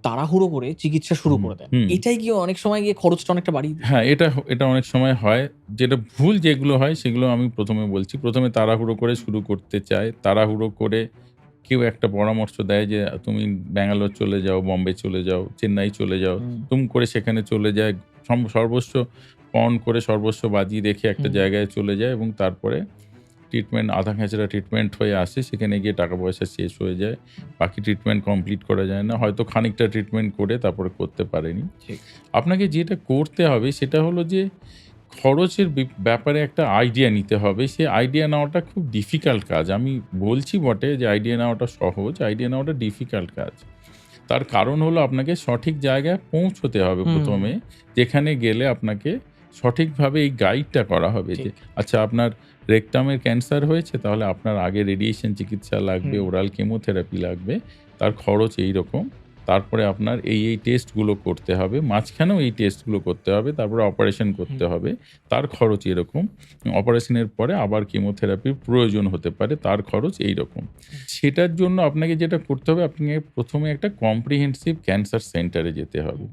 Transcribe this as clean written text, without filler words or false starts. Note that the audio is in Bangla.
তাড়াহুড়ো করে চিকিৎসা শুরু হুম, করে দেন। হুম। এটাই কি অনেক সময় গিয়ে খরচটা অনেকটা বাড়িয়ে দেয়? হ্যাঁ, এটা অনেক সময় হয়। যেটা ভুল যেগুলো হয় সেগুলো আমি ১ম এ বলছি। ১ম এ তাড়াহুড়ো করে শুরু করতে চায়। তাড়াহুড়ো করে কেউ একটা পরামর্শ দেয় যে, "তুমি ব্যাঙ্গালোর চলে যাও, বম্বে চলে যাও, চেন্নাই চলে যাও।" হুম, দুম করে সেখানে চলে যায়। সর্বস্ব পণ করে সর্বস্ব বাজি রেখে একটা হুম, জায়গায় চলে যায় এবং তারপরে ট্রিটমেন্ট আধা খেঁচড়া ট্রিটমেন্ট হয়ে আসে। সেখানে গিয়ে টাকা-পয়সা শেষ হয়ে যায়। বাকি ট্রিটমেন্ট কমপ্লিট করা যায় না। হয়তো খানিকটা ট্রিটমেন্ট করে তারপরে করতে পারেনি। ঠিক। আপনাকে যেটা করতে হবে সেটা হলো যে খরচের ব্যাপারে একটা আইডিয়া নিতে হবে। সে আইডিয়া নেওয়াটা খুব ডিফিকাল্ট কাজ। আমি বলছি বটে যে আইডিয়া নেওয়াটা সহজ, আইডিয়া নেওয়াটা ডিফিকাল্ট কাজ। তার কারণ হলো আপনাকে সঠিক জায়গায় পৌঁছতে হবে হুম, ১ম এ। যেখানে গেলে আপনাকে সঠিকভাবে এই গাইডটা করা হবে যে, ঠিক। আচ্ছা আপনার রেকটামের ক্যান্সার হয়েছে তাহলে আপনার আগে রেডিয়েশন চিকিৎসা লাগবে, হুম, ওরাল কেমোথেরাপি লাগবে। তার খরচ এইরকম। তারপরে আপনার এই টেস্টগুলো করতে হবে। মাঝখানেও এই টেস্টগুলো করতে হবে। তারপরে অপারেশন হুম, করতে হবে। তার খরচ এরকম। অপারেশনের পরে আবার কেমোথেরাপির প্রয়োজন হতে পারে। তার খরচ এইরকম। হুম। সেটার জন্য আপনাকে যেটা করতে হবে, আপনাকে ১ম এ একটা কম্প্রিহেন্সিভ ক্যান্সার সেন্টারে যেতে হবে।